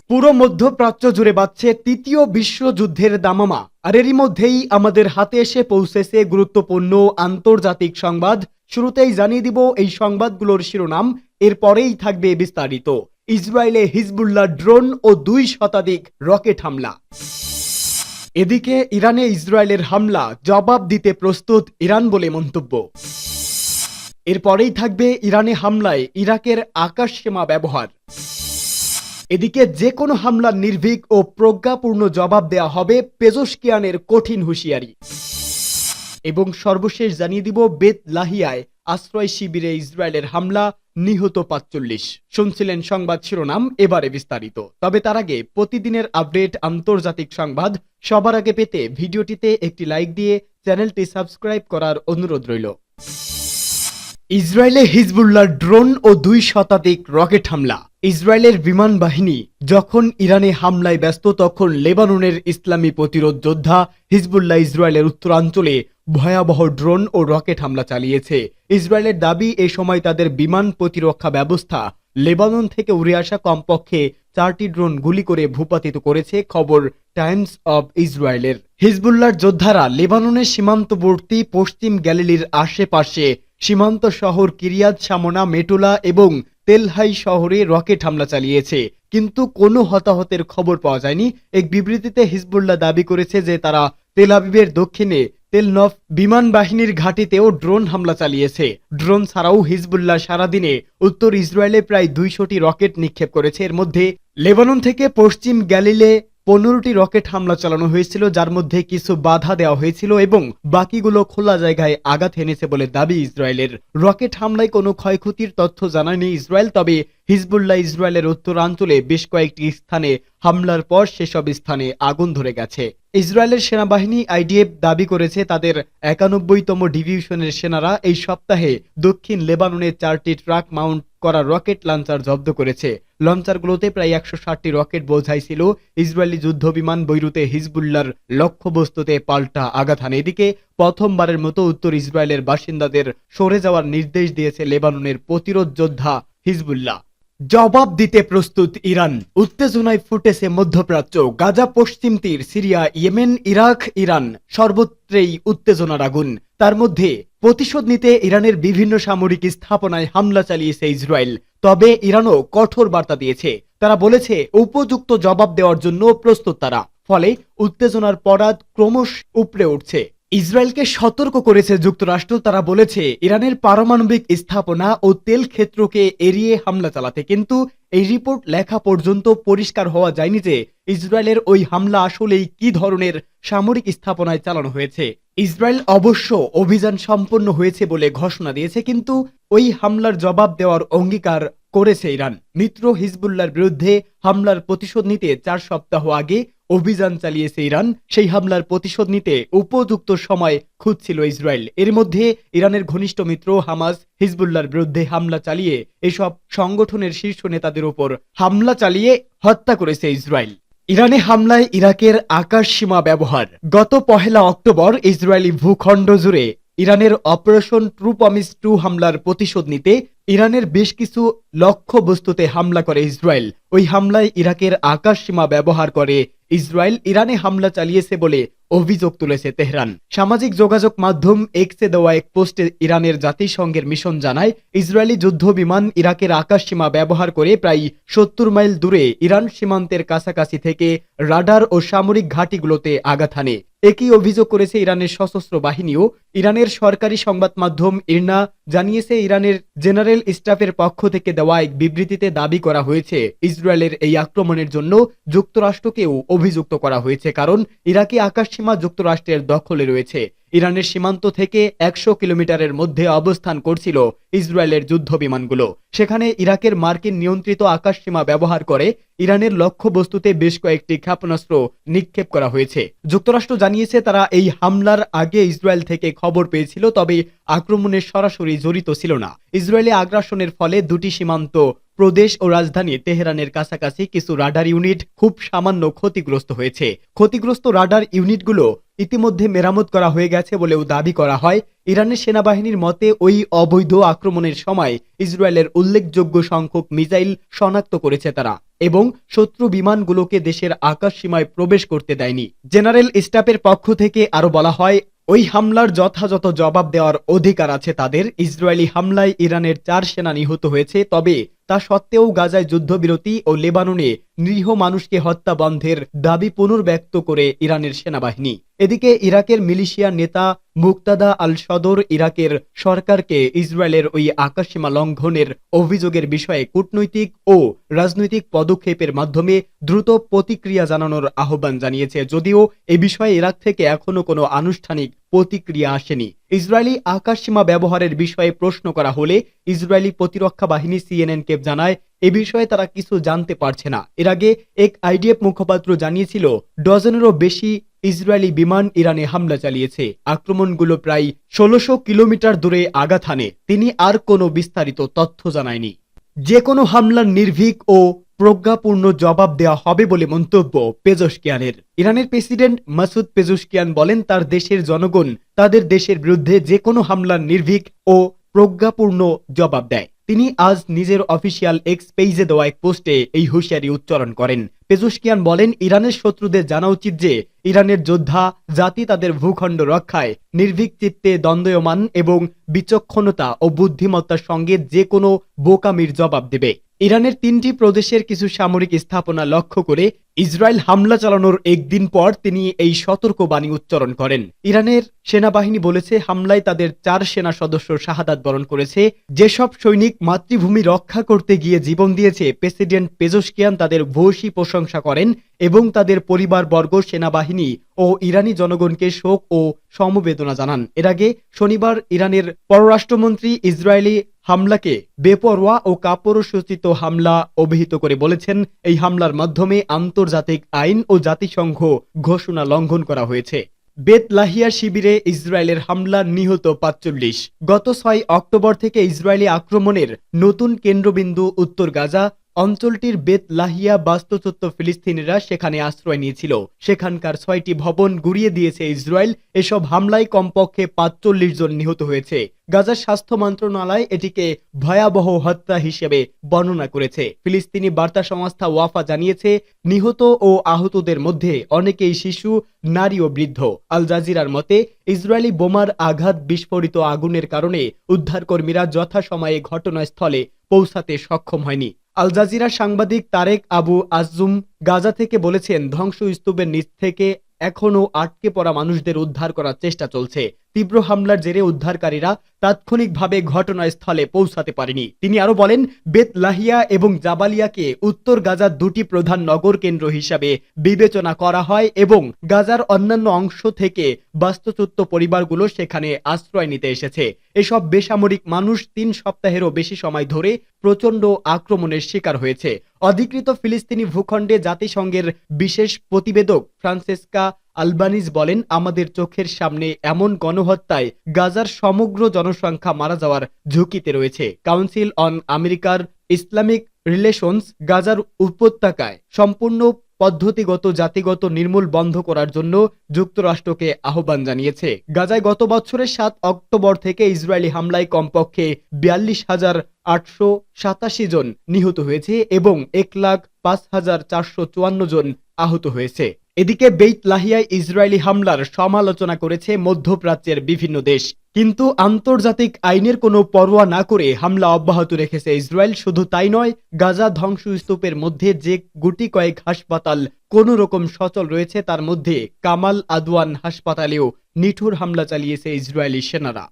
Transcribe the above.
পুরো মধ্যপ্রাচ্য জুড়ে বাজছে তৃতীয় বিশ্বযুদ্ধের দামামা। আর এরই মধ্যেই আমাদের হাতে এসে পৌঁছেছে গুরুত্বপূর্ণ আন্তর্জাতিক সংবাদ। শুরুতেই জানিয়ে দিব এই সংবাদগুলোর শিরোনাম, এরপরেই থাকবে বিস্তারিত। ইসরায়েলে হিজবুল্লাহ ড্রোন ও 2 শতাধিক রকেট হামলা। এদিকে ইরানে ইসরায়েলের হামলা জবাব দিতে প্রস্তুত ইরান বলে মন্তব্য। এরপরেই থাকবে ইরানে হামলায় ইরাকের আকাশসীমা ব্যবহার। এদিকে যে কোনো হামলার নির্ভীক ও প্রজ্ঞাপূর্ণ জবাব দেয়া হবে, পেজোশকিয়ানের কঠিন হুঁশিয়ারি। এবং সর্বশেষ জানিয়ে দিব বেত লাহিয়ায় আশ্রয় শিবিরে ইসরায়েলের হামলা, নিহত 45। শুনছিলেন সংবাদ শিরোনাম, এবারে বিস্তারিত। তবে তার আগে প্রতিদিনের আপডেট আন্তর্জাতিক সংবাদ সবার আগে পেতে ভিডিওটিতে একটি লাইক দিয়ে চ্যানেলটি সাবস্ক্রাইব করার অনুরোধ রইল। ইসরায়েলে হিজবুল্লাহ ড্রোন ও 2 শতাধিক রকেট হামলা। ইসরায়েলের বিমান বাহিনী যখন ইরানে হামলায় ব্যস্ত, তখন লেবাননের ইসলামী প্রতিরোধ যোদ্ধা হিজবুল্লাহ ইসরায়েলের উত্তরাঞ্চলে ভয়াবহ ড্রোন ও রকেট হামলা চালিয়েছে। ইসরায়েলের দাবি, এ সময় তাদের বিমান প্রতিরক্ষা ব্যবস্থা লেবানন থেকে উড়ে আসা কমপক্ষে 4টি ড্রোন গুলি করে ভূপাতিত করেছে, খবর টাইমস অব ইসরায়েলের। হিজবুল্লাহর যোদ্ধারা লেবাননের সীমান্তবর্তী পশ্চিম গ্যালিলির আশেপাশে সীমান্ত শহর কিরিয়াত শামোনা, মেটোলা এবং তেলহাই শহরে রকেট হামলা চালিয়েছে, কিন্তু কোনো হতাহতের খবর পাওয়া যায়নি। এক বিবৃতিতে হিজবুল্লাহ দাবি করেছে যে তারা তেল আবিবের দক্ষিণে তেলনফ বিমান বাহিনীর ঘাঁটিতেও ড্রোন হামলা চালিয়েছে। ড্রোন ছাড়াও হিজবুল্লাহ সারাদিনে উত্তর ইসরায়েলে প্রায় 200টি রকেট নিক্ষেপ করেছে। এর মধ্যে লেবানন থেকে পশ্চিম গ্যালিলে 15টি রকেট হামলা চালানো হয়েছিল, যার মধ্যে কিছু বাধা দেওয়া হয়েছিল এবং বাকিগুলো খোলা জায়গায় আঘাত এনেছে বলে দাবি ইসরায়েলের। রকেট হামলায় কোনো ক্ষয়ক্ষতির তথ্য জানায়নি ইসরায়েল, তবে হিজবুল্লাহ ইসরায়েলের উত্তরাঞ্চলে বেশ কয়েকটি স্থানে হামলার পর সেসব স্থানে আগুন ধরে গেছে। ইসরায়েলের সেনাবাহিনী আইডিএফ দাবি করেছে তাদের 91তম ডিভিশনের সেনারা এই সপ্তাহে দক্ষিণ লেবাননে 4টি ট্রাক মাউন্ট করা রকেট লঞ্চার জব্দ করেছে। লঞ্চারগুলোতে প্রায় 160টি রকেট বোঝাই ছিল। ইসরায়েলি যুদ্ধবিমান বৈরুতে হিজবুল্লাহর লক্ষ্যবস্তুতে পাল্টা আঘাত হানে। এদিকে প্রথমবারের মতো উত্তর ইসরায়েলের বাসিন্দাদের সরে যাওয়ার নির্দেশ দিয়েছে লেবাননের প্রতিরোধ যোদ্ধা হিজবুল্লাহ। জবাব দিতে প্রস্তুত ইরান, উত্তেজনায় ফুটেছে মধ্যপ্রাচ্য। গাজা, পশ্চিম তীর, সিরিয়া, ইয়েমেন, ইরাক, ইরান সর্বত্রেই উত্তেজনার আগুন। তার মধ্যে প্রতিশোধ নিতে ইরানের বিভিন্ন সামরিক স্থাপনায় হামলা চালিয়েছে ইসরায়েল। তবে ইরানও কঠোর বার্তা দিয়েছে। তারা বলেছে উপযুক্ত জবাব দেওয়ার জন্য প্রস্তুত তারা। ফলে উত্তেজনার পরাদ ক্রমশ উপড়ে উঠছে। ইসরায়েলকে সতর্ক করেছে যুক্তরাষ্ট্র। তারা বলেছে ইরানের পারমাণবিক স্থাপনা ও তেল ক্ষেত্রকে এড়িয়ে হামলা চালাতে, কিন্তু এই রিপোর্ট লেখা পর্যন্ত পরিষ্কার হওয়া যায়নি যে ইসরায়েলের ওই হামলা আসলেই কি ধরনের সামরিক স্থাপনায় চালানো হয়েছে। ইসরায়েল অবশ্য অভিযান সম্পন্ন হয়েছে বলে ঘোষণা দিয়েছে, কিন্তু ওই হামলার জবাব দেওয়ার অঙ্গীকার করেছে ইরান। মিত্র হিজবুল্লাহর বিরুদ্ধে হামলার প্রতিশোধ নিতে 4 সপ্তাহ আগে অভিযান চালিয়েছে ইরান। সেই হামলার প্রতিশোধ নিতে উপযুক্ত সময় খুঁজছিল ইসরায়েল। এর মধ্যে ইরানের ঘনিষ্ঠ মিত্র হামাস হিজবুল্লাহর বিরুদ্ধে হামলা চালিয়ে এসব সংগঠনের শীর্ষ নেতাদের উপর হামলা চালিয়ে হত্যা করেছে ইসরায়েল। ইরানে হামলায় ইরাকের আকাশসীমা ব্যবহার। গত 1 অক্টোবর ইসরায়েলি ভূখণ্ড জুড়ে ইরানের অপারেশন ট্রু প্রমিস 2 হামলার প্রতিশোধ নিতে ইরানের বেশ কিছু লক্ষ্যবস্তুতে হামলা করে ইসরায়েল। ওই হামলায় ইরাকের আকাশসীমা ব্যবহার করে ইসরায়েল ইরানে হামলা চালিয়েছে বলে অভিযোগ তুলেছে তেহরান। সামাজিক যোগাযোগ মাধ্যম এক্সে দেওয়া এক পোস্টে ইরানের জাতিসংঘের মিশন জানায়, ইসরায়েলি যুদ্ধ বিমান ইরাকের আকাশসীমা ব্যবহার করে প্রায় 70 মাইল দূরে ইরান সীমান্তের কাছাকাছি থেকে রাডার ও সামরিক ঘাঁটিগুলোতে আঘাত হানে। একই অভিযোগ করেছে ইরানের সশস্ত্র বাহিনীও। ইরানের সরকারি সংবাদ মাধ্যম ইরনা জানিয়েছে, ইরানের জেনারেল স্টাফের পক্ষ থেকে দেওয়া এক বিবৃতিতে দাবি করা হয়েছে ইসরায়েলের এই আক্রমণের জন্য যুক্তরাষ্ট্রকেও অভিযুক্ত করা হয়েছে, কারণ ইরাকি আকাশসীমা যুক্তরাষ্ট্রের দখলে রয়েছে। ইরানের সীমান্ত থেকে 100 কিলোমিটারের মধ্যে অবস্থান করছিল ইসরায়েলের যুদ্ধ বিমানগুলো। সেখানে ইরাকের মার্কিন নিয়ন্ত্রিত আকাশসীমা ব্যবহার করে ইরানের লক্ষ্যবস্তুতে বেশ কয়েকটি ক্ষেপণাস্ত্র নিক্ষেপ করা হয়েছে। যুক্তরাষ্ট্র জানিয়েছে তারা এই হামলার আগে ইসরায়েল থেকে খবর পেয়েছিল, তবে আক্রমণে সরাসরি জড়িত ছিল না। ইসরায়েলি আগ্রাসনের ফলে 2টি সীমান্ত প্রদেশ ও রাজধানী তেহরানের কাছাকাছি কিছু রাডার ইউনিট খুব সামান্য ক্ষতিগ্রস্ত হয়েছে। ক্ষতিগ্রস্ত রাডার ইউনিটগুলো ইতিমধ্যে মেরামত করা হয়ে গেছে বলেও দাবি করা হয়। ইরানের সেনাবাহিনীর মতে ওই অবৈধ আক্রমণের সময় ইসরায়েলের উল্লেখযোগ্য সংখ্যক মিসাইল শনাক্ত করেছে তারা। এবং শত্রু বিমানগুলোকে দেশের আকাশ সীমায় প্রবেশ করতে দেয়নি। জেনারেল স্টাফের পক্ষ থেকে আরো বলা হয়, ওই হামলার যথাযথ জবাব দেওয়ার অধিকার আছে তাদের। ইসরায়েলি হামলায় ইরানের 4 সেনা নিহত হয়েছে, তবে তা সত্ত্বেও গাজায় যুদ্ধবিরতি ও লেবাননে নিরীহ মানুষকে হত্যা বন্ধের দাবি পুনর্ব্যক্ত করে ইরানের সেনাবাহিনী। এদিকে ইরাকের মিলিশিয়া নেতা মুক্তাদা আল সদর ইরাকের সরকারকে ইসরায়েলের ওই আকাশসীমা লঙ্ঘনের অভিযোগের বিষয়ে কূটনৈতিক ও রাজনৈতিক পদক্ষেপের মাধ্যমে দ্রুত প্রতিক্রিয়া জানানোর আহ্বান জানিয়েছে, যদিও এ বিষয়ে ইরাক থেকে এখনো কোনো আনুষ্ঠানিক প্রতিক্রিয়া আসেনি। ইসরায়েলি আকাশসীমা ব্যবহারের বিষয়ে প্রশ্ন করা হলে ইসরায়েলি প্রতিরক্ষা বাহিনী সিএনএনকে জানায় এ বিষয়ে তারা কিছু জানতে পারছে না। এর আগে এক আইডিএফ মুখপাত্র জানিয়েছিল, ডজনেরও বেশি ইসরায়েলি বিমান ইরানে হামলা চালিয়েছে। আক্রমণগুলো প্রায় ১৬০০ কিলোমিটার দূরে আঘাত হানে। তিনি আর কোনো বিস্তারিত তথ্য জানায়নি। যে কোনো হামলার নির্ভীক ও প্রজ্ঞাপূর্ণ জবাব দেওয়া হবে বলে মন্তব্য পেজশকিয়ানের। ইরানের প্রেসিডেন্ট মাসুদ পেজশকিয়ান বলেন, তার দেশের জনগণ তাদের দেশের বিরুদ্ধে যে কোনো হামলার নির্ভীক ও প্রজ্ঞাপূর্ণ জবাব দেয়। তিনি আজ নিজের অফিসিয়াল এক্স পেজে দেওয়া এক পোস্টে এই হুঁশিয়ারি উচ্চারণ করেন। পেজশকিয়ান বলেন, ইরানের শত্রুদের জানা উচিত যে ইরানের যোদ্ধা জাতি তাদের ভূখণ্ড রক্ষায় নির্ভীক চিত্তে দ্বন্দ্বয়মান এবং বিচক্ষণতা ও বুদ্ধিমত্তার সঙ্গে যে কোনো বোকামির জবাব দেবে। ইরানের 3টি প্রদেশের কিছু সামরিক স্থাপনা লক্ষ্য করে ইসরায়েল হামলা চালানোর একদিন পর তিনি এই সতর্কবাণী উচ্চারণ করেন। ইরানের সেনাবাহিনী বলেছে, হামলায় তাদের 4 সেনা সদস্য শাহাদাত বরণ করেছে। যেসব সৈনিক মাতৃভূমি রক্ষা করতে গিয়ে জীবন দিয়েছে, প্রেসিডেন্ট পেজশকিয়ান তাদের ভূয়সী প্রশংসা করেন এবং তাদের পরিবারবর্গ, সেনাবাহিনী ও ইরানি জনগণকে শোক ও সমবেদনা জানান। এর আগে শনিবার ইরানের পররাষ্ট্রমন্ত্রী ইসরায়েলি হামলাকে বেপরোয়া ও কাপুরুষোচিত হামলা অভিহিত করে বলেছেন, এই হামলার মাধ্যমে আন্তর্জাতিক আইন ও জাতিসংঘ ঘোষণা লঙ্ঘন করা হয়েছে। বেত লাহিয়া শিবিরে ইসরায়েলের হামলা, নিহত ৪৫। গত ৬ অক্টোবর থেকে ইসরায়েলি আক্রমণের নতুন কেন্দ্রবিন্দু উত্তর গাজা অঞ্চলটির বেত লাহিয়া। বাস্তুচ্যুত ফিলিস্তিনিরা সেখানে আশ্রয় নিয়েছিল। সেখানকার 6টি ভবন গুড়িয়ে দিয়েছে ইসরায়েল। এসব হামলায় কমপক্ষে ৪৫ জন নিহত হয়েছে। গাজার স্বাস্থ্য মন্ত্রণালয় এটিকে ভয়াবহ হত্যা হিসেবে বর্ণনা করেছে। ফিলিস্তিনি বার্তা সংস্থা ওয়াফা জানিয়েছে, নিহত ও আহতদের মধ্যে অনেকেই শিশু, নারী ও বৃদ্ধ। আল জাজিরার মতে, ইসরায়েলি বোমার আঘাত, বিস্ফোরিত আগুনের কারণে উদ্ধারকর্মীরা যথাসময়ে ঘটনাস্থলে পৌঁছাতে সক্ষম হয়নি। আল জাজিরার সাংবাদিক তারেক আবু আজজুম গাজা থেকে বলেছেন, ধ্বংসস্তূপের নিচ থেকে এখনও আটকে পড়া মানুষদের উদ্ধার করার চেষ্টা চলছে। তীব্র হামলার জেরে উদ্ধারকারীরা তাৎক্ষণিকভাবে ঘটনাস্থলে পৌঁছাতে পারেনি। তিনি আরো বলেন, বেত লাহিয়া এবং জাবালিয়াকে উত্তর গাজার 2টি প্রধান নগর কেন্দ্র হিসাবে বিবেচনা করা হয় এবং গাজার অন্যান্য অংশ থেকে বাস্তুচ্যুত পরিবারগুলো সেখানে আশ্রয় নিতে এসেছে। এসব বেসামরিক মানুষ 3 সপ্তাহেরও বেশি সময় ধরে প্রচণ্ড আক্রমণের শিকার হয়েছে। অধিকৃত ফিলিস্তিনি ভূখণ্ডে জাতিসংঘের বিশেষ প্রতিবেদক ফ্রান্সেসকা আলবানিজ বলেন, আমাদের চোখের সামনে এমন গণহত্যায় গাজার সমগ্র জনসংখ্যা মারা যাওয়ার ঝুঁকিতে রয়েছে। কাউন্সিল অন আমেরিকার ইসলামিক রিলেশনস গাজার উপত্যকায় সম্পূর্ণ পদ্ধতিগত জাতিগত নির্মূল বন্ধ করার জন্য যুক্তরাষ্ট্রকে আহ্বান জানিয়েছে। গাজায় গত বছরের 7 অক্টোবর থেকে ইসরায়েলি হামলায় কমপক্ষে ৪২,৮৮৭ জন নিহত হয়েছে এবং ১,০৫,৪৫৪ জন আহত হয়েছে। এদিকে বেইত লাহিয়ায় ইসরায়েলি হামলার সমালোচনা করেছে মধ্যপ্রাচ্যের বিভিন্ন দেশ, কিন্তু আন্তর্জাতিক আইনের কোনো পরোয়া না করে হামলা অব্যাহত রেখেছে ইসরায়েল। শুধু তাই নয়, গাজা ধ্বংসস্তূপের মধ্যে যে গুটি কয়েক হাসপাতাল কোনো রকম সচল রয়েছে, তার মধ্যে কামাল আদওয়ান হাসপাতালেও নিঠুর হামলা চালিয়েছে ইসরায়েলি সেনারা।